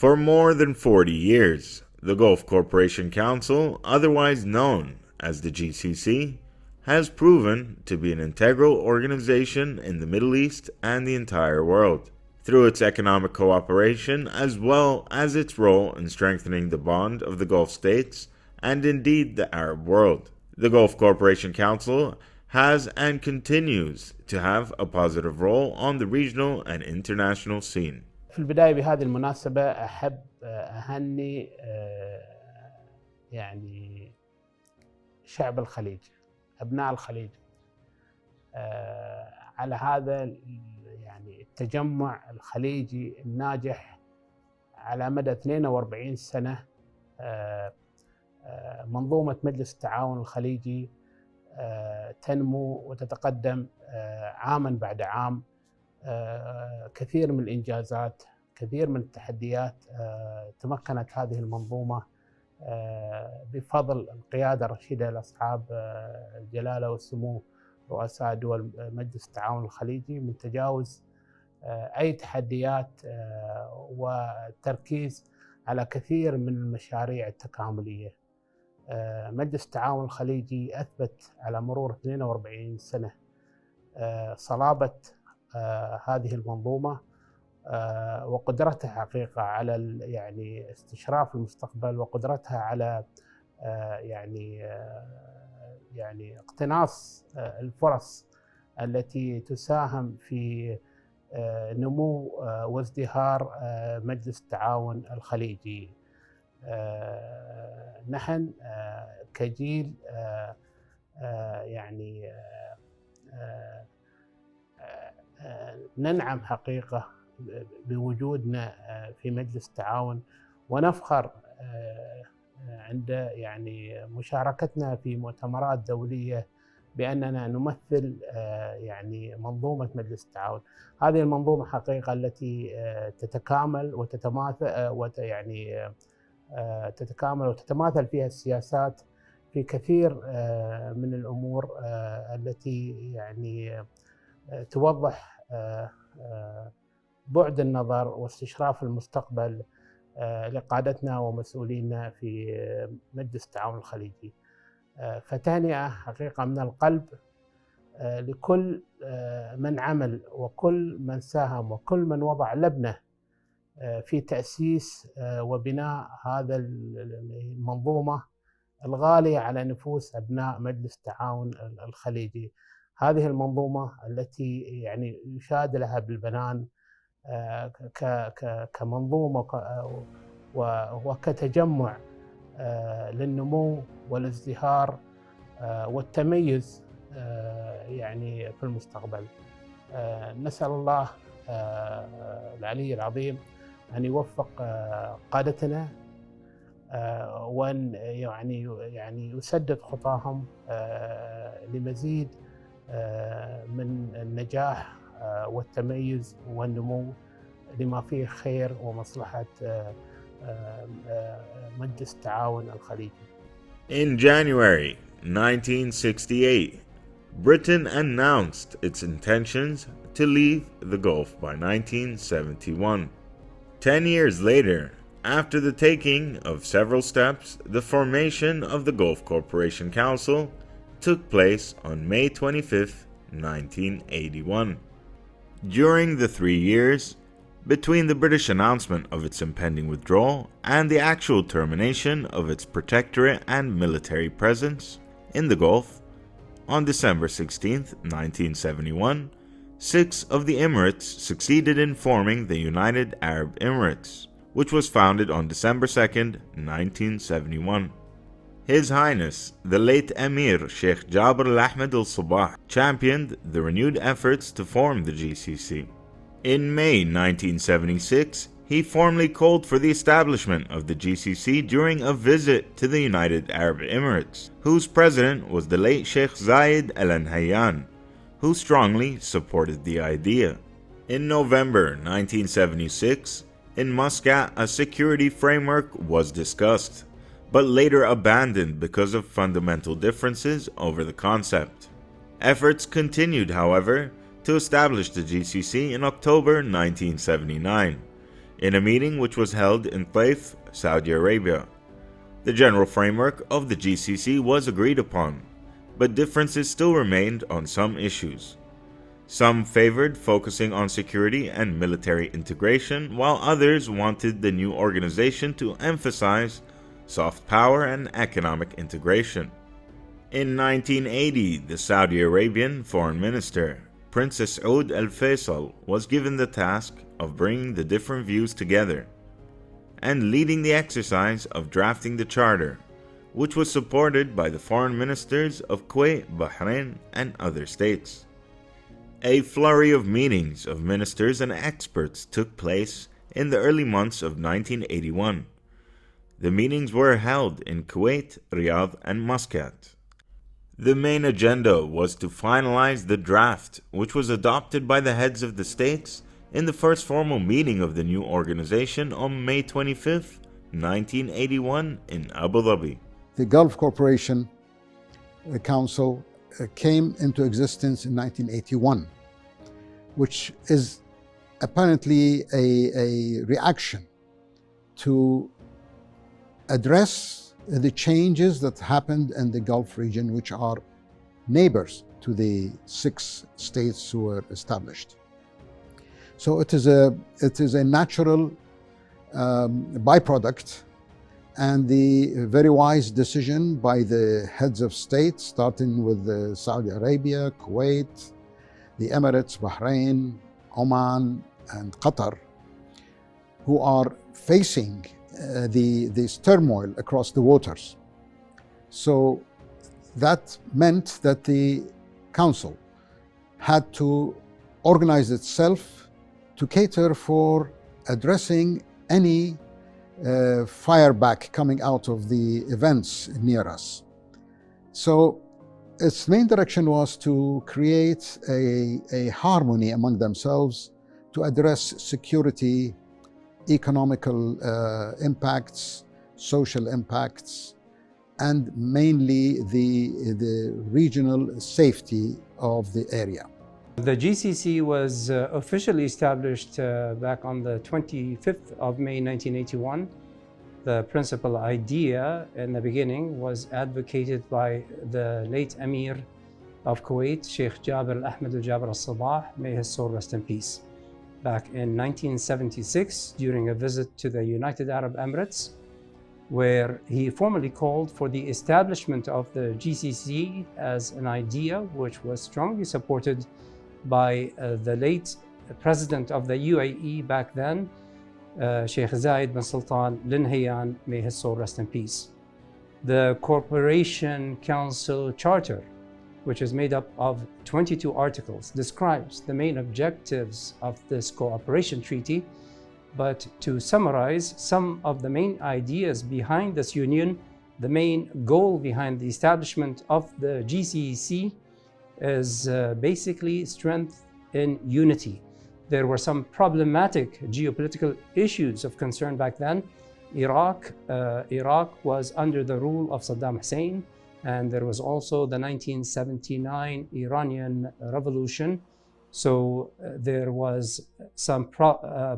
For more than 40 years, the Gulf Cooperation Council, otherwise known as the GCC, has proven to be an integral organization in the Middle East and the entire world, through its economic cooperation as well as its role in strengthening the bond of the Gulf states and indeed the Arab world. The Gulf Cooperation Council has and continues to have a positive role on the regional and international scene. في البداية بهذه المناسبة أحب أهني يعني شعب الخليج، أبناء الخليج، على هذا يعني التجمع الخليجي الناجح على مدى 42 سنة. منظومة مجلس التعاون الخليجي تنمو وتتقدم عاما بعد عام. كثير من الإنجازات، كثير من التحديات تمكنت هذه المنظومة بفضل القيادة الرشيدة لأصحاب الجلالة والسمو رؤساء دول مجلس التعاون الخليجي من تجاوز أي تحديات والتركيز على كثير من المشاريع التكاملية. مجلس التعاون الخليجي أثبت على مرور 42 سنة صلابة هذه المنظومة وقدرتها حقيقة على يعني استشراف المستقبل، وقدرتها على يعني اقتناص الفرص التي تساهم في نمو وازدهار مجلس التعاون الخليجي. نحن كجيل يعني ننعم حقيقة بوجودنا في مجلس التعاون، ونفخر عند يعني مشاركتنا في مؤتمرات دولية بأننا نمثل يعني منظومة مجلس التعاون. هذه المنظومة حقيقة التي تتكامل وتتماثل فيها السياسات في كثير من الأمور التي يعني توضح بعد النظر واستشراف المستقبل لقادتنا ومسؤولينا في مجلس التعاون الخليجي. فتهنئة حقيقة من القلب لكل من عمل وكل من ساهم وكل من وضع لبنة في تأسيس وبناء هذا المنظومة الغالية على نفوس أبناء مجلس التعاون الخليجي. هذه المنظومة التي يعني يشاد لها بالبنان كمنظومة وكتجمع للنمو والازدهار والتميز يعني في المستقبل. نسأل الله العلي العظيم أن يوفق قادتنا وأن يعني يسدد خطاهم لمزيد من النجاح والتميز والنمو لما فيه خير ومصلحة مجلس التعاون الخليجي. In January 1968, Britain announced its intentions to leave the Gulf by 1971. 10 years later, after the taking of several steps, the formation of the Gulf Cooperation Council took place on May 25, 1981. During the 3 years between the British announcement of its impending withdrawal and the actual termination of its protectorate and military presence in the Gulf, on December 16, 1971, 6 of the Emirates succeeded in forming the United Arab Emirates, which was founded on December 2, 1971. His Highness, the late Emir Sheikh Jabr al-Ahmed al-Sabah, championed the renewed efforts to form the GCC. In May 1976, he formally called for the establishment of the GCC during a visit to the United Arab Emirates, whose president was the late Sheikh Zayed Al Nahyan, who strongly supported the idea. In November 1976, in Muscat, a security framework was discussed, but later abandoned because of fundamental differences over the concept. Efforts continued, however, to establish the GCC in October 1979, in a meeting which was held in Taif, Saudi Arabia. The general framework of the GCC was agreed upon, but differences still remained on some issues. Some favored focusing on security and military integration, while others wanted the new organization to emphasize soft power and economic integration. In 1980, the Saudi Arabian Foreign Minister, Princess Saud Al Faisal, was given the task of bringing the different views together and leading the exercise of drafting the charter, which was supported by the foreign ministers of Kuwait, Bahrain, and other states. A flurry of meetings of ministers and experts took place in the early months of 1981. The meetings were held in Kuwait, Riyadh, and Muscat. The main agenda was to finalize the draft, which was adopted by the heads of the states in the first formal meeting of the new organization on May 25, 1981 in Abu Dhabi. The Gulf Cooperation Council came into existence in 1981, which is apparently a reaction to address the changes that happened in the Gulf region, which are neighbors to the 6 states who were established. So it is a natural byproduct and the very wise decision by the heads of state, starting with Saudi Arabia, Kuwait, the Emirates, Bahrain, Oman, and Qatar, who are facing this turmoil across the waters. So that meant that the council had to organize itself to cater for addressing any fireback coming out of the events near us. So its main direction was to create a harmony among themselves to address security, economical impacts, social impacts, and mainly the regional safety of the area. The GCC was officially established back on the 25th of May 1981. The principal idea in the beginning was advocated by the late Emir of Kuwait, Sheikh Jabir Ahmed Jabir al-Sabah, may his soul rest in peace. Back in 1976, during a visit to the United Arab Emirates, where he formally called for the establishment of the GCC as an idea which was strongly supported by the late president of the UAE back then, Sheikh Zayed bin Sultan Al Nahyan, may his soul rest in peace. The Corporation Council Charter, which is made up of 22 articles, describes the main objectives of this cooperation treaty. But to summarize some of the main ideas behind this union, the main goal behind the establishment of the GCC is basically strength in unity. There were some problematic geopolitical issues of concern back then. Iraq was under the rule of Saddam Hussein, and there was also the 1979 Iranian Revolution. So there was some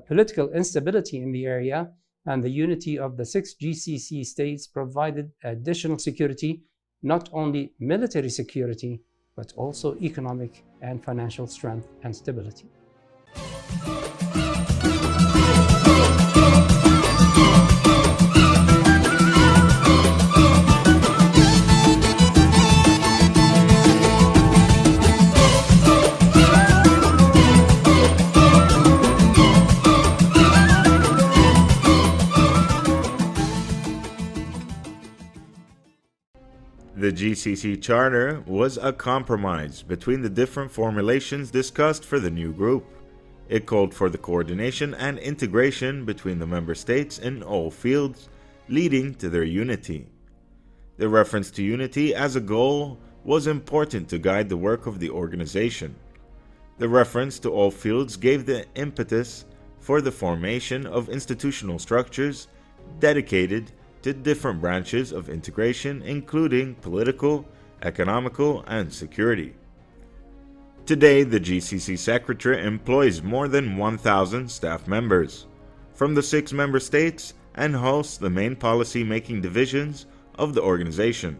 political instability in the area, and the unity of the 6 GCC states provided additional security, not only military security, but also economic and financial strength and stability. The GCC Charter was a compromise between the different formulations discussed for the new group. It called for the coordination and integration between the member states in all fields, leading to their unity. The reference to unity as a goal was important to guide the work of the organization. The reference to all fields gave the impetus for the formation of institutional structures dedicated to different branches of integration, including political, economical, and security. Today, the GCC Secretariat employs more than 1,000 staff members. from the 6 member states and hosts the main policy-making divisions of the organization.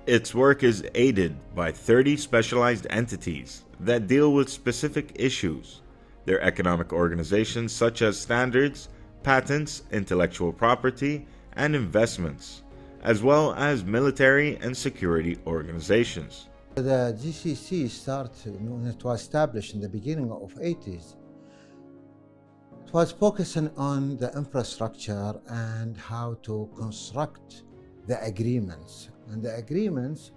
Its work is aided by 30 specialized entities that deal with specific issues. Their economic organizations such as standards, patents, intellectual property, and investments, as well as military and security organizations. The GCC when it was established in the beginning of 80s. It was focusing on the infrastructure and how to construct the agreements. And the agreements,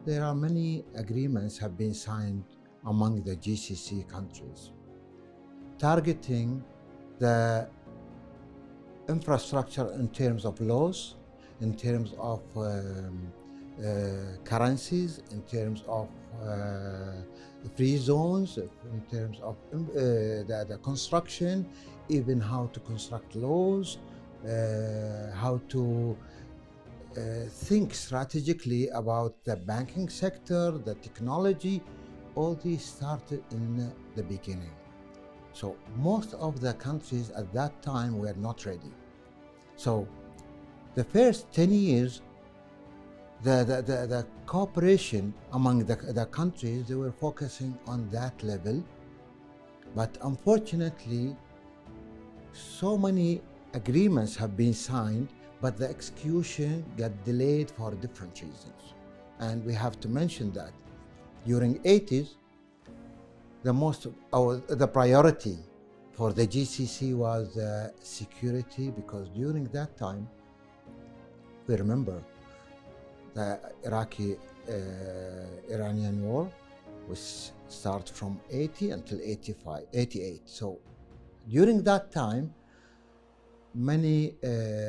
there are many agreements have been signed among the GCC countries, targeting the infrastructure in terms of laws, in terms of currencies, in terms of free zones, in terms of the construction, even how to construct laws, how to think strategically about the banking sector, the technology. All these started in the beginning. So most of the countries at that time were not ready. So the first 10 years, the cooperation among the countries, they were focusing on that level. But unfortunately, so many agreements have been signed, but the execution got delayed for different reasons. And we have to mention that during 80s, the priority for the GCC was security, because during that time, we remember the Iraqi-Iranian war was start from 80 until 88. So during that time, many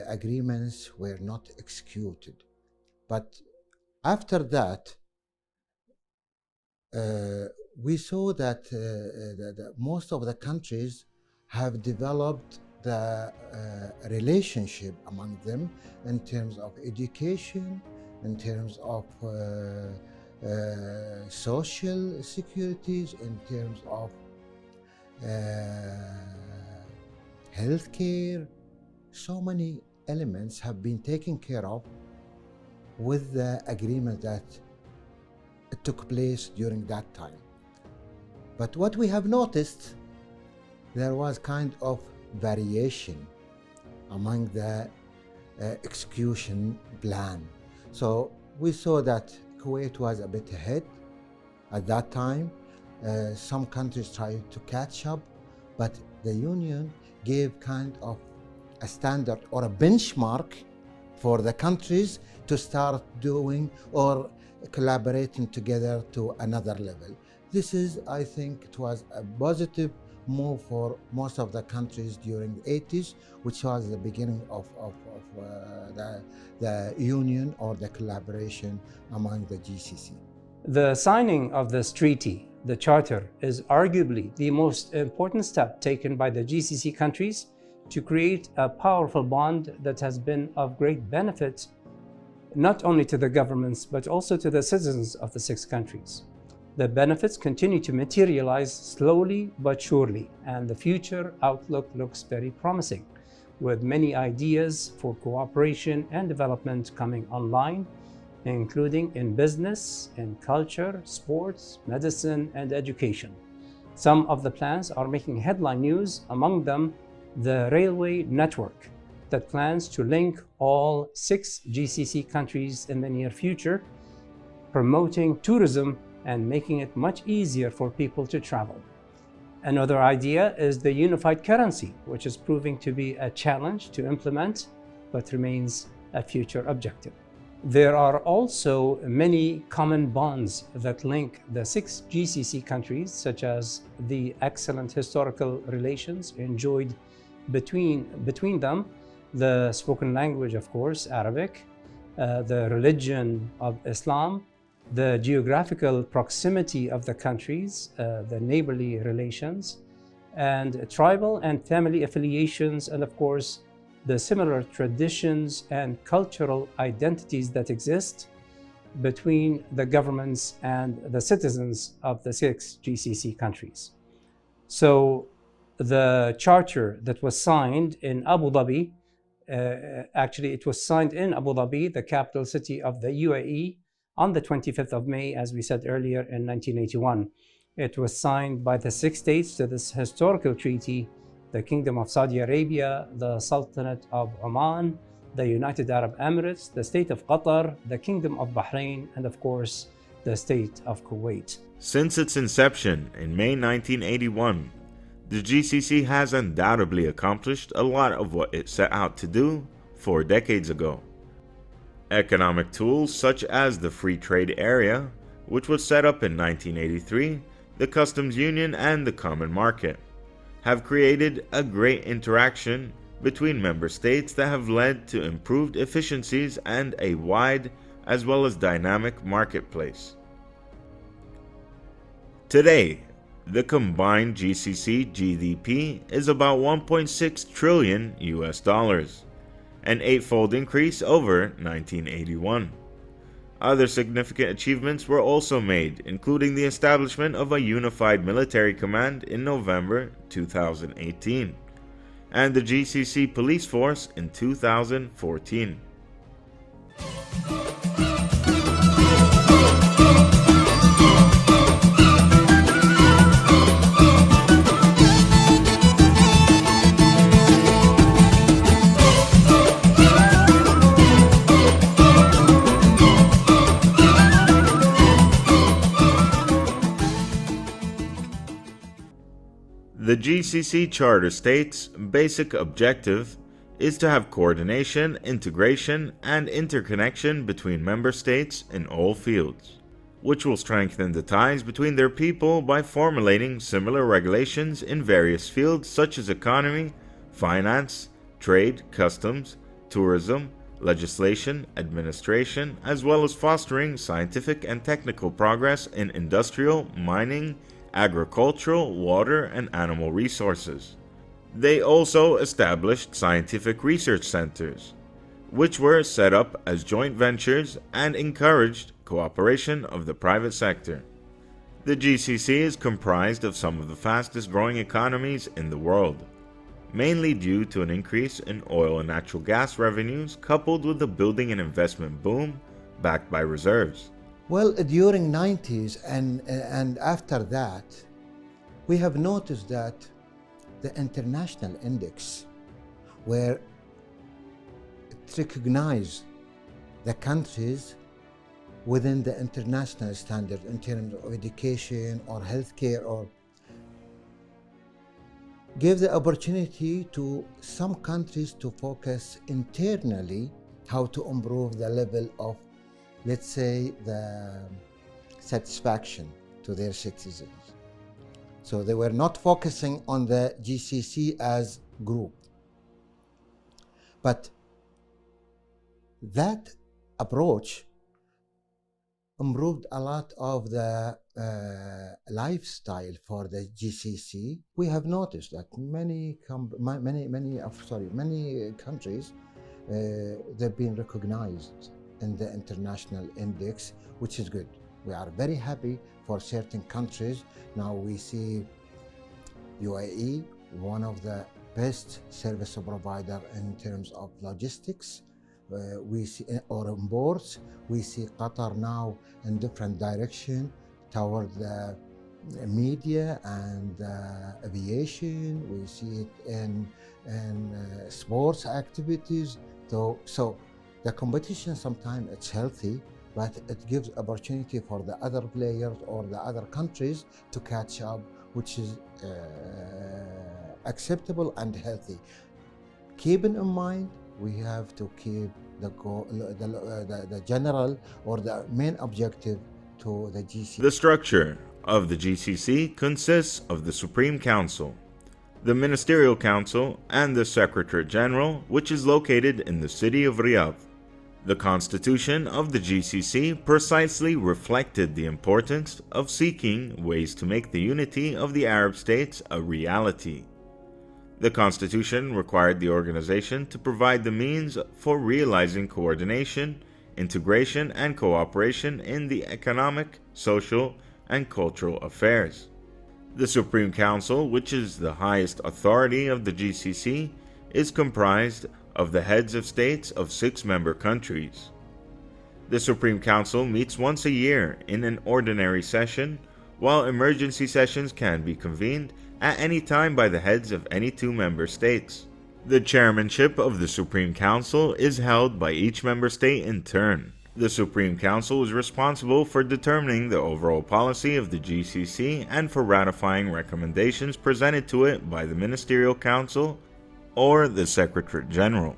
agreements were not executed. But after that, we saw that most of the countries have developed the relationship among them in terms of education, in terms of social securities, in terms of healthcare. So many elements have been taken care of with the agreement that took place during that time. But what we have noticed, there was kind of variation among the execution plan. So we saw that Kuwait was a bit ahead at that time. Some countries tried to catch up, but the Union gave kind of a standard or a benchmark for the countries to start doing or collaborating together to another level. This is, I think, it was a positive move for most of the countries during the 80s, which was the beginning of the union or the collaboration among the GCC. The signing of this treaty, the Charter, is arguably the most important step taken by the GCC countries to create a powerful bond that has been of great benefit not only to the governments but also to the citizens of the 6 countries. The benefits continue to materialize slowly but surely, and the future outlook looks very promising, with many ideas for cooperation and development coming online, including in business, in culture, sports, medicine, and education. Some of the plans are making headline news, among them the railway network that plans to link all 6 GCC countries in the near future, promoting tourism and making it much easier for people to travel. Another idea is the unified currency, which is proving to be a challenge to implement, but remains a future objective. There are also many common bonds that link the 6 GCC countries, such as the excellent historical relations enjoyed between them, the spoken language, of course, Arabic, the religion of Islam, the geographical proximity of the countries, the neighborly relations, and tribal and family affiliations, and of course, the similar traditions and cultural identities that exist between the governments and the citizens of the 6 GCC countries. So the charter that was signed in Abu Dhabi, actually it was signed in Abu Dhabi, the capital city of the UAE, on the 25th of May, as we said earlier, in 1981. It was signed by the 6 states to this historical treaty: the Kingdom of Saudi Arabia, the Sultanate of Oman, the United Arab Emirates, the State of Qatar, the Kingdom of Bahrain, and of course, the State of Kuwait. Since its inception in May 1981, the GCC has undoubtedly accomplished a lot of what it set out to do 4 decades ago. Economic tools such as the Free Trade Area, which was set up in 1983, the Customs Union, and the Common Market, have created a great interaction between member states that have led to improved efficiencies and a wide as well as dynamic marketplace. Today, the combined GCC GDP is about 1.6 trillion US dollars, an 8-fold increase over 1981. Other significant achievements were also made, including the establishment of a unified military command in November 2018, and the GCC police force in 2014. The GCC Charter states' basic objective is to have coordination, integration, and interconnection between member states in all fields, which will strengthen the ties between their people by formulating similar regulations in various fields such as economy, finance, trade, customs, tourism, legislation, administration, as well as fostering scientific and technical progress in industrial, mining, agricultural, water, and animal resources. They also established scientific research centers, which were set up as joint ventures and encouraged cooperation of the private sector. The GCC is comprised of some of the fastest growing economies in the world, mainly due to an increase in oil and natural gas revenues coupled with the building and investment boom backed by reserves. Well, during 90s and after that, we have noticed that the international index, where it recognizes the countries within the international standard in terms of education or healthcare, or give the opportunity to some countries to focus internally how to improve the level of, let's say, the satisfaction to their citizens. So they were not focusing on the GCC as group. But that approach improved a lot of the lifestyle for the GCC. We have noticed that many countries they've been recognized in the international index, which is good. We are very happy for certain countries. Now we see UAE, one of the best service provider in terms of logistics. We see, or on boards, we see Qatar now in different direction toward the media and aviation. We see it in sports activities. So the competition sometimes it's healthy, but it gives opportunity for the other players or the other countries to catch up, which is acceptable and healthy. Keeping in mind, we have to keep the general or the main objective to the GCC. The structure of the GCC consists of the Supreme Council, the Ministerial Council, and the Secretary General, which is located in the city of Riyadh. The constitution of the GCC precisely reflected the importance of seeking ways to make the unity of the Arab states a reality. The constitution required the organization to provide the means for realizing coordination, integration, and cooperation in the economic, social, and cultural affairs. The Supreme Council, which is the highest authority of the GCC, is comprised of the heads of states of 6 member countries. The Supreme Council meets once a year in an ordinary session, while emergency sessions can be convened at any time by the heads of any 2 member states. The chairmanship of the Supreme Council is held by each member state in turn. The Supreme Council is responsible for determining the overall policy of the GCC and for ratifying recommendations presented to it by the Ministerial Council or the Secretary General.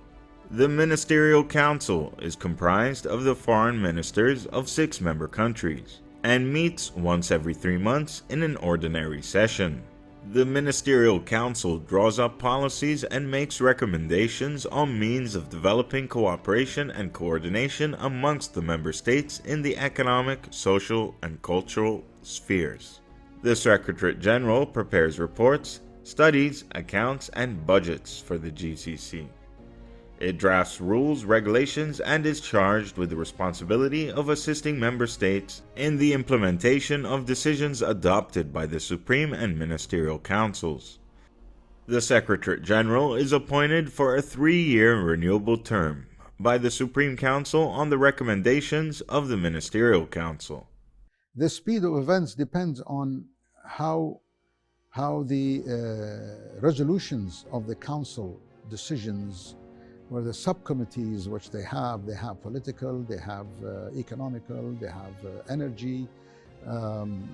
The Ministerial Council is comprised of the foreign ministers of 6 member countries and meets once every 3 months in an ordinary session. The Ministerial Council draws up policies and makes recommendations on means of developing cooperation and coordination amongst the member states in the economic, social, and cultural spheres. The Secretary General prepares reports, studies, accounts, and budgets for the GCC. It drafts rules, regulations, and is charged with the responsibility of assisting member states in the implementation of decisions adopted by the Supreme and Ministerial Councils. The Secretary General is appointed for a 3-year renewable term by the Supreme Council on the recommendations of the Ministerial Council. The speed of events depends on how the resolutions of the council decisions, where the subcommittees which they have political, they have economical, they have energy,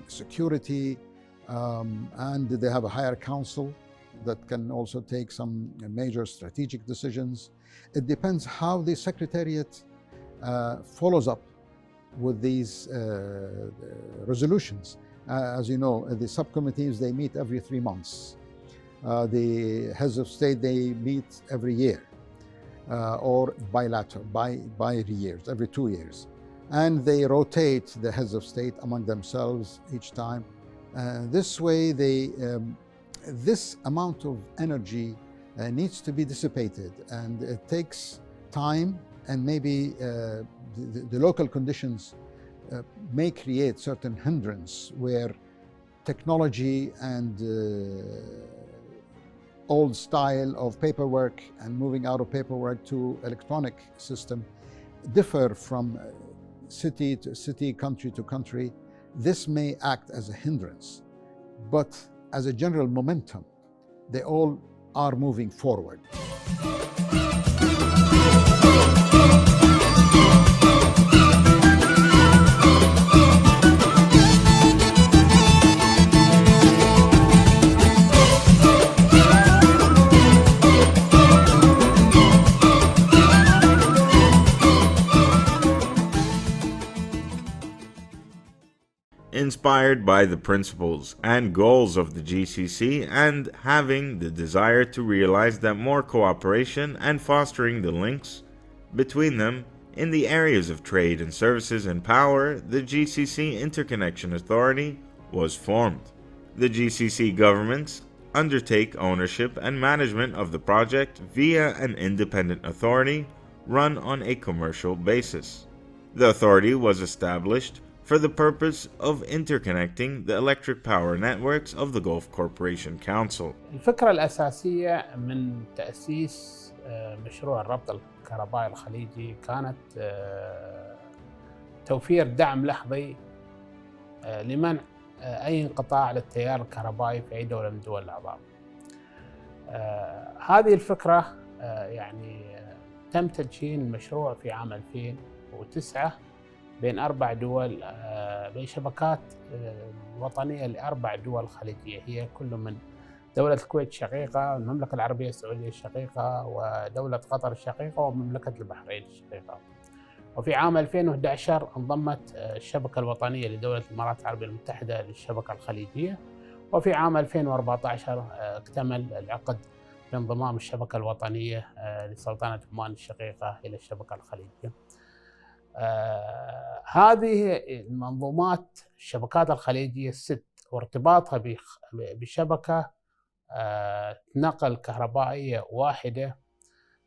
security, and they have a higher council that can also take some major strategic decisions. It depends how the Secretariat follows up with these resolutions. As you know, the subcommittees, they meet every 3 months. The heads of state, they meet every year. Or bilateral, by years, every 2 years. And they rotate the heads of state among themselves each time. This way, this amount of energy needs to be dissipated, and it takes time, and maybe the local conditions may create certain hindrance where technology and old style of paperwork and moving out of paperwork to electronic system differ from city to city, country to country. This may act as a hindrance, but as a general momentum, they all are moving forward. Inspired by the principles and goals of the GCC and having the desire to realize that more cooperation and fostering the links between them in the areas of trade and services and power, the GCC Interconnection Authority was formed. The GCC governments undertake ownership and management of the project via an independent authority run on a commercial basis. The authority was established for the purpose of interconnecting the electric power networks of the Gulf Corporation Council. الفكرة الأساسية من تأسيس مشروع الربط الكهربائي الخليجي كانت توفير دعم لحظي لمنع أي انقطاع للتيار الكهربائي في أي دولة من دول الأعضاء. هذه الفكرة يعني تم تدشين المشروع في عام 2009 بين 4 دول، بين شبكات وطنية ل4 دول خليجية، هي كل من دولة الكويت الشقيقة، المملكة العربية السعودية الشقيقة، ودولة قطر الشقيقة، ومملكة البحرين الشقيقة. وفي عام 2011 انضمت الشبكة الوطنية لدولة الإمارات العربية المتحدة للشبكة الخليجية، وفي عام 2014 اكتمل العقد بانضمام الشبكة الوطنية لسلطنة عمان الشقيقة إلى الشبكة الخليجية. هذه المنظومات الشبكات الخليجية الست وارتباطها بشبكة نقل كهربائية واحدة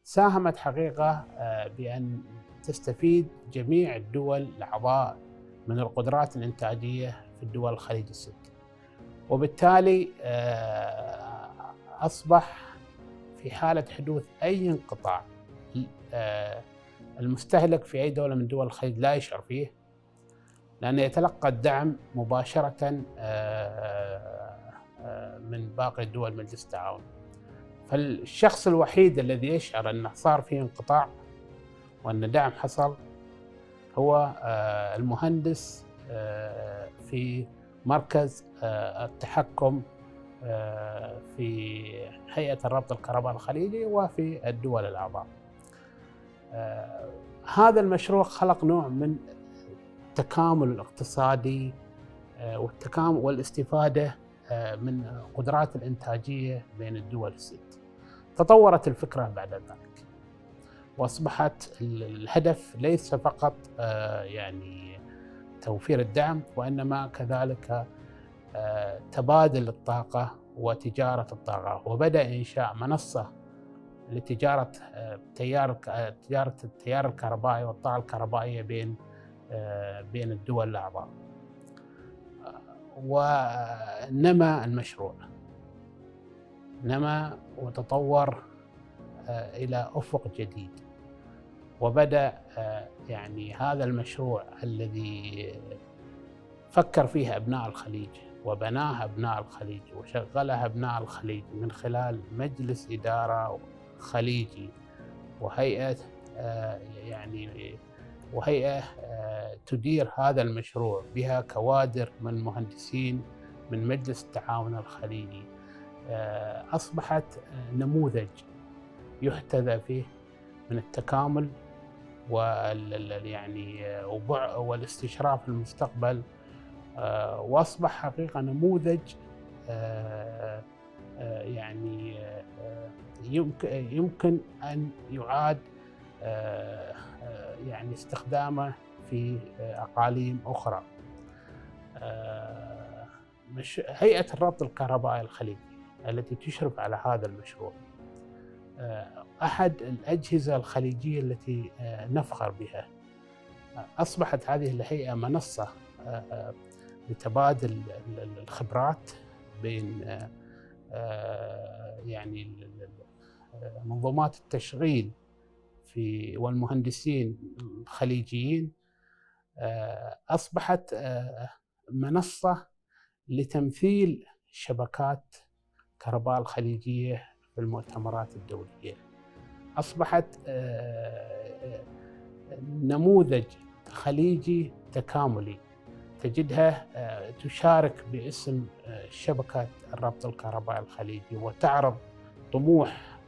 ساهمت حقيقة بأن تستفيد جميع الدول الأعضاء من القدرات الإنتاجية في الدول الخليج الست. وبالتالي أصبح في حالة حدوث أي انقطاع المستهلك في أي دولة من دول الخليج لا يشعر فيه، لأنه يتلقى الدعم مباشرة من باقي دول مجلس التعاون. فالشخص الوحيد الذي يشعر أنه صار فيه انقطاع وأن دعم حصل هو المهندس في مركز التحكم في هيئة الربط الكهربائي الخليجي وفي الدول الأعضاء. هذا المشروع خلق نوع من التكامل الاقتصادي والتكامل والاستفادة من قدرات الإنتاجية بين الدول الست. تطورت الفكرة بعد ذلك وأصبحت الهدف ليس فقط يعني توفير الدعم، وإنما كذلك تبادل الطاقة وتجارة الطاقة، وبدأ إنشاء منصة لتجارة التيار الكهربائي والطاقة الكهربائية بين الدول الأعضاء. ونما المشروع، نما وتطور إلى أفق جديد، وبدأ يعني هذا المشروع الذي فكر فيه أبناء الخليج وبناها أبناء الخليج وشغلها أبناء الخليج من خلال مجلس إدارة خليجي وهيئة وهيئة تدير هذا المشروع بها كوادر من مهندسين من مجلس التعاون الخليجي. أصبحت نموذج يحتذى فيه من التكامل والاستشراف في المستقبل، وأصبح حقيقة نموذج يعني يمكن أن يعاد يعني استخدامه في أقاليم أخرى. هيئة الربط الكهربائي الخليجي التي تشرف على هذا المشروع أحد الأجهزة الخليجية التي نفخر بها. أصبحت هذه الهيئة منصة لتبادل الخبرات بين يعني منظومات التشغيل والمهندسين الخليجيين. أصبحت منصة لتمثيل شبكات كهرباء الخليجية في المؤتمرات الدولية. أصبحت نموذج خليجي تكاملي، تجدها تشارك باسم شبكة الربط الكهربائي الخليجي وتعرض طموح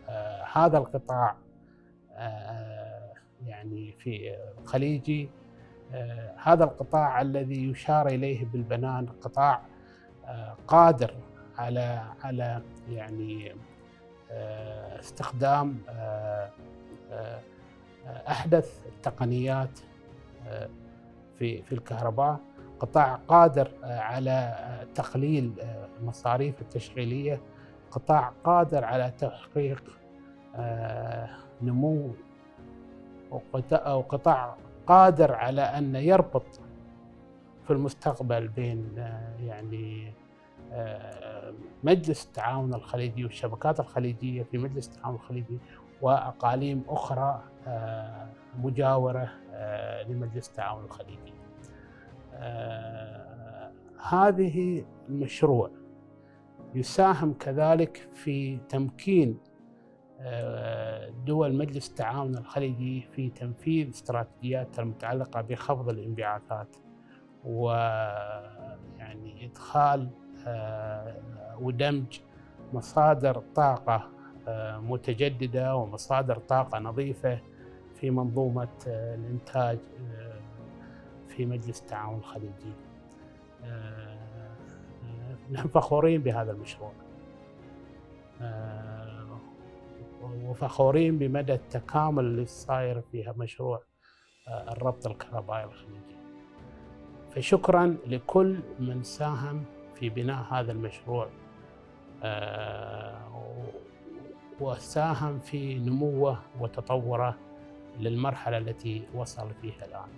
هذا القطاع يعني في الخليجي. هذا القطاع الذي يشار إليه بالبنان قطاع قادر على يعني استخدام أحدث التقنيات في الكهرباء، قطاع قادر على تقليل المصاريف التشغيلية، قطاع قادر على تحقيق نمو، وقطاع قادر على أن يربط في المستقبل بين يعني مجلس التعاون الخليجي والشبكات الخليجية في مجلس التعاون الخليجي وأقاليم أخرى مجاورة لمجلس التعاون الخليجي. هذه المشروع يساهم كذلك في تمكين دول مجلس التعاون الخليجي في تنفيذ استراتيجيات المتعلقة بخفض الانبعاثات ويعني إدخال ودمج مصادر طاقة متجددة ومصادر طاقة نظيفة في منظومة الإنتاج في مجلس التعاون الخليجي. نحن فخورين بهذا المشروع وفخورين بمدى التكامل اللي صاير فيها مشروع الربط الكهربائي الخليجي. فشكرا لكل من ساهم في بناء هذا المشروع وساهم في نموه وتطوره للمرحلة التي وصل فيها الآن.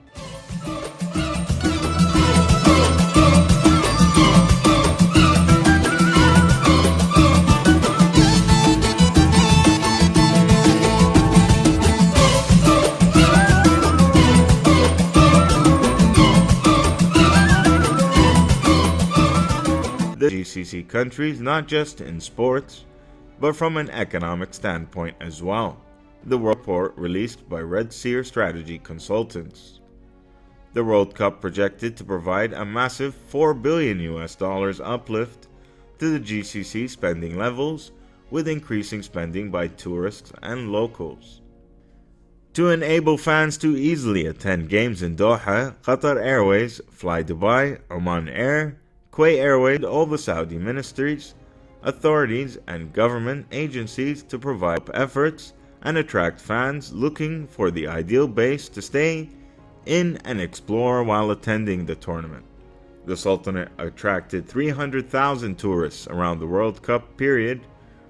GCC countries not just in sports, but from an economic standpoint as well. The World Report released by Red Seer Strategy Consultants. The World Cup projected to provide a massive $4 billion uplift to the GCC spending levels, with increasing spending by tourists and locals. To enable fans to easily attend games in Doha, Qatar Airways, Fly Dubai, Oman Air, Kuwait Airways, all the Saudi ministries, authorities, and government agencies to provide efforts and attract fans looking for the ideal base to stay in and explore while attending the tournament. The Sultanate attracted 300,000 tourists around the World Cup period,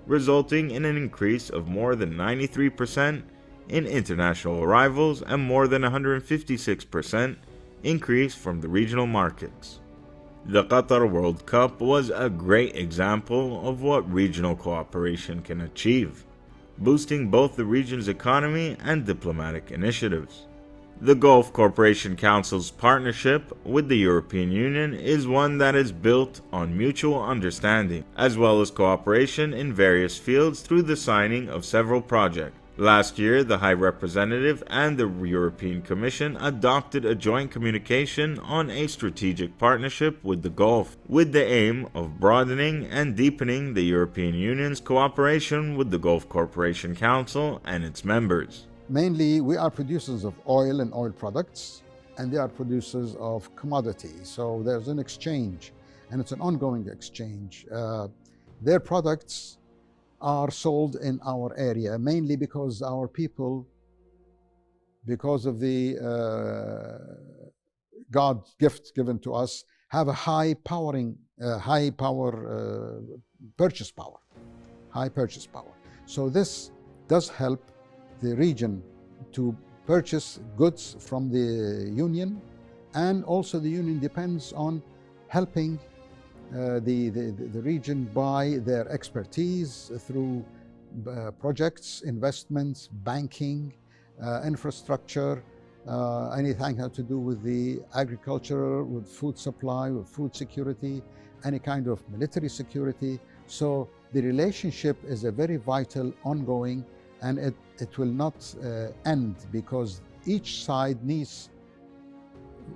resulting in an increase of more than 93% in international arrivals and more than 156% increase from the regional markets. The Qatar World Cup was a great example of what regional cooperation can achieve, boosting both the region's economy and diplomatic initiatives. The Gulf Cooperation Council's partnership with the European Union is one that is built on mutual understanding, as well as cooperation in various fields through the signing of several projects. Last year, the High Representative and the European Commission adopted a joint communication on a strategic partnership with the Gulf, with the aim of broadening and deepening the European Union's cooperation with the Gulf Cooperation Council and its members. Mainly, we are producers of oil and oil products, and they are producers of commodity. So there's an exchange, and it's an ongoing exchange. Their products are sold in our area, mainly because our people, because of the God gift given to us, have a high purchase power. So this does help the region to purchase goods from the Union, and also the Union depends on helping the region by their expertise through projects, investments, banking, infrastructure, anything have to do with the agriculture, with food supply, with food security, any kind of military security. So the relationship is a very vital, ongoing, and it will not end, because each side needs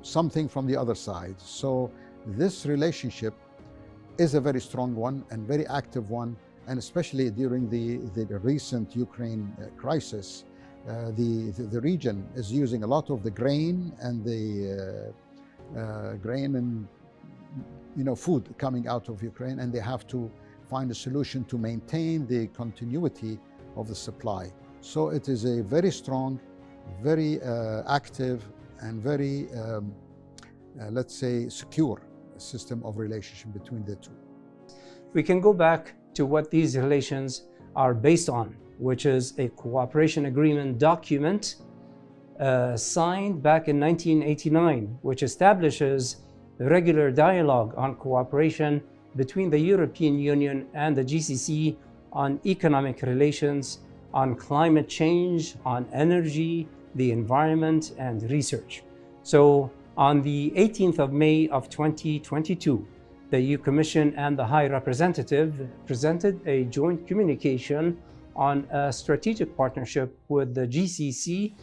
something from the other side. So this relationship is a very strong one and very active one, and especially during the recent Ukraine crisis, the region is using a lot of the grain and food coming out of Ukraine, and they have to find a solution to maintain the continuity of the supply. So it is a very strong, very active, and very, let's say, secure system of relationship between the two. We can go back to what these relations are based on, which is a cooperation agreement document signed back in 1989, which establishes regular dialogue on cooperation between the European Union and the GCC on economic relations, on climate change, on energy, the environment, and research. So on the 18th of May of 2022, the EU Commission and the High Representative presented a joint communication on a strategic partnership with the GCC,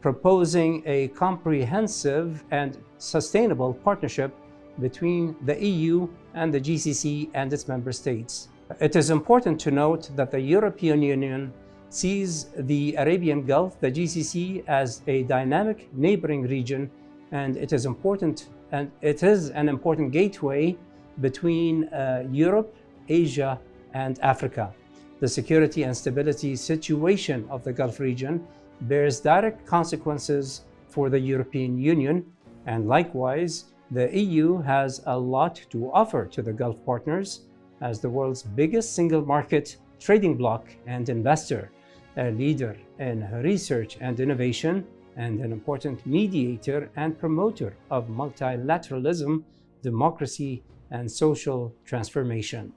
proposing a comprehensive and sustainable partnership between the EU and the GCC and its member states. It is important to note that the European Union sees the Arabian Gulf, the GCC, as a dynamic neighboring region, and it is an important gateway between Europe, Asia, and Africa. The security and stability situation of the Gulf region bears direct consequences for the European Union, and likewise, the EU has a lot to offer to the Gulf partners as the world's biggest single market trading bloc and investor, a leader in research and innovation, and an important mediator and promoter of multilateralism, democracy, and social transformation.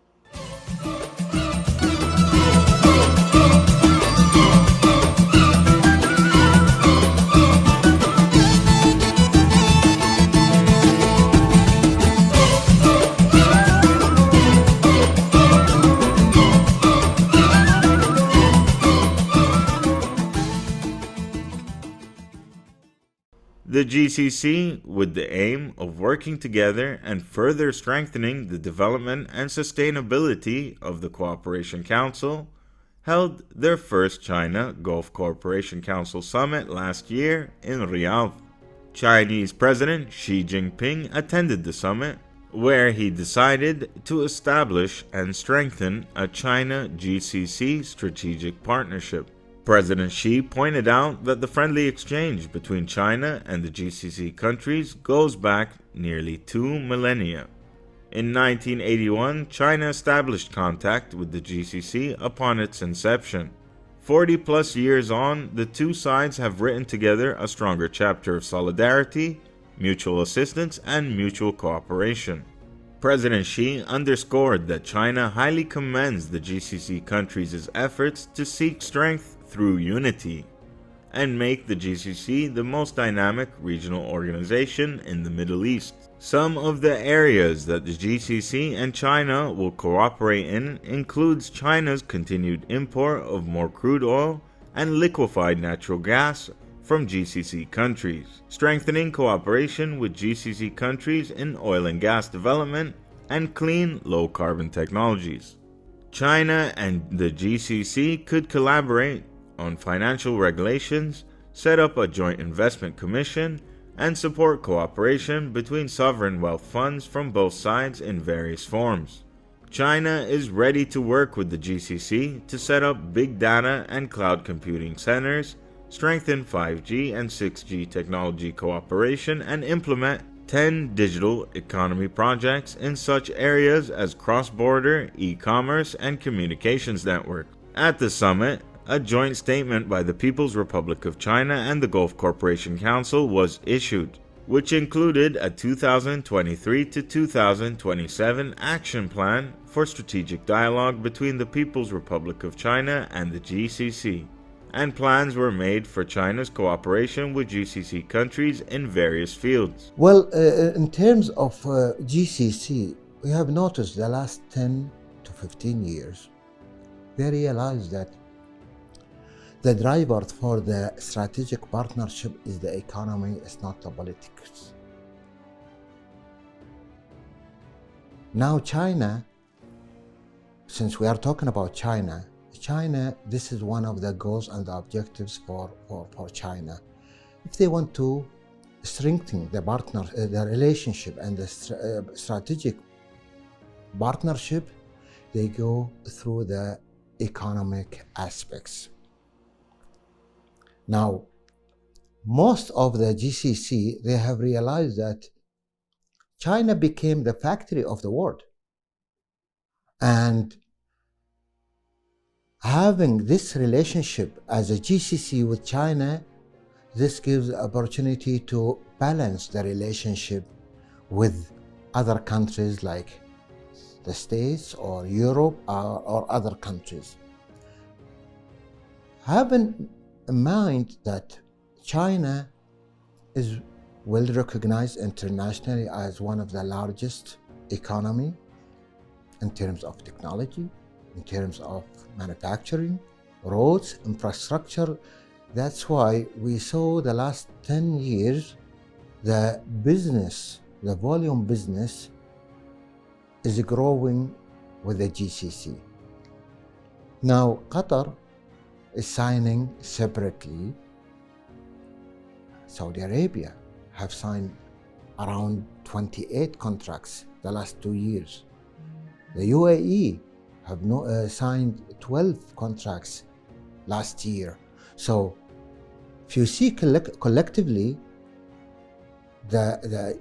The GCC, with the aim of working together and further strengthening the development and sustainability of the Cooperation Council, held their first China Gulf Cooperation Council Summit last year in Riyadh. Chinese President Xi Jinping attended the summit, where he decided to establish and strengthen a China-GCC strategic partnership. President Xi pointed out that the friendly exchange between China and the GCC countries goes back nearly 2 millennia. In 1981, China established contact with the GCC upon its inception. 40-plus years on, the two sides have written together a stronger chapter of solidarity, mutual assistance, and mutual cooperation. President Xi underscored that China highly commends the GCC countries' efforts to seek strength through unity and make the GCC the most dynamic regional organization in the Middle East. Some of the areas that the GCC and China will cooperate in includes China's continued import of more crude oil and liquefied natural gas from GCC countries, strengthening cooperation with GCC countries in oil and gas development and clean, low-carbon technologies. China and the GCC could collaborate on financial regulations, set up a joint investment commission, and support cooperation between sovereign wealth funds from both sides in various forms. China is ready to work with the GCC to set up big data and cloud computing centers, strengthen 5G and 6G technology cooperation, and implement 10 digital economy projects in such areas as cross-border, e-commerce, and communications network. At the summit, a joint statement by the People's Republic of China and the Gulf Cooperation Council was issued, which included a 2023 to 2027 action plan for strategic dialogue between the People's Republic of China and the GCC, and plans were made for China's cooperation with GCC countries in various fields. Well, in terms of GCC, we have noticed the last 10 to 15 years, they realized that the driver for the strategic partnership is the economy, it's not the politics. Now China, since we are talking about China, this is one of the goals and the objectives for China. If they want to strengthen the relationship and the strategic partnership, they go through the economic aspects. Now, most of the GCC, they have realized that China became the factory of the world. And having this relationship as a GCC with China, this gives opportunity to balance the relationship with other countries like the States or Europe or other countries. Having in mind that China is well recognized internationally as one of the largest economy in terms of technology, in terms of manufacturing, roads, infrastructure. That's why we saw the last 10 years, the volume business is growing with the GCC. Now, Qatar is signing separately. Saudi Arabia have signed around 28 contracts the last 2 years. The UAE have signed 12 contracts last year. So if you see collectively,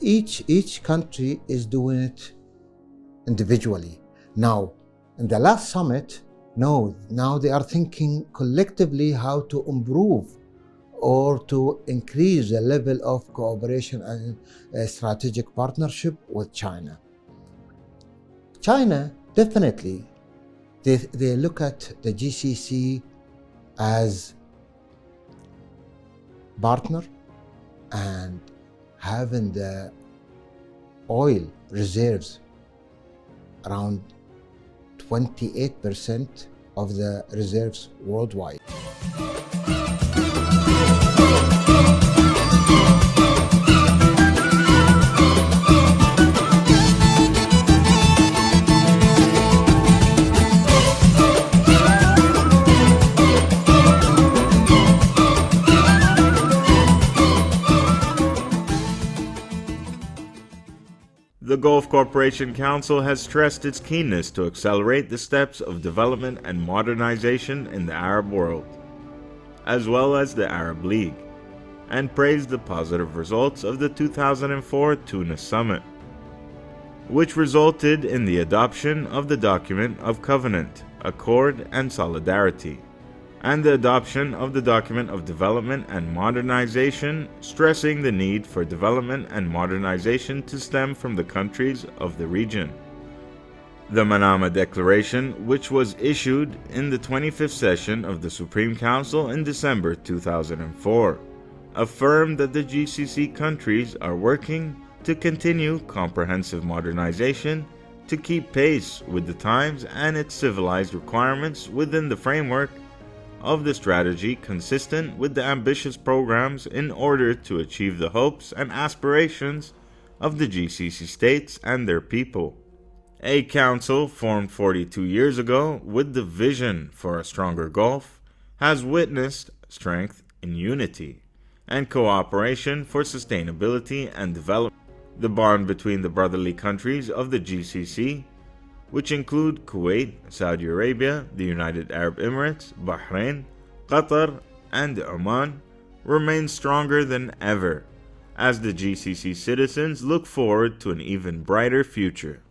each country is doing it individually. Now, in the last summit, now they are thinking collectively how to improve or to increase the level of cooperation and strategic partnership with China. China, definitely, they look at the GCC as partner, and having the oil reserves around 28% of the reserves worldwide. The Gulf Cooperation Council has stressed its keenness to accelerate the steps of development and modernization in the Arab world, as well as the Arab League, and praised the positive results of the 2004 Tunis Summit, which resulted in the adoption of the Document of Covenant, Accord and Solidarity, and the adoption of the Document of Development and Modernization, stressing the need for development and modernization to stem from the countries of the region. The Manama Declaration, which was issued in the 25th session of the Supreme Council in December 2004, affirmed that the GCC countries are working to continue comprehensive modernization to keep pace with the times and its civilized requirements within the framework of the strategy consistent with the ambitious programs in order to achieve the hopes and aspirations of the GCC states and their people. A council formed 42 years ago with the vision for a stronger Gulf has witnessed strength in unity and cooperation for sustainability and development. The bond between the brotherly countries of the GCC, which include Kuwait, Saudi Arabia, the United Arab Emirates, Bahrain, Qatar, and Oman, remains stronger than ever as the GCC citizens look forward to an even brighter future.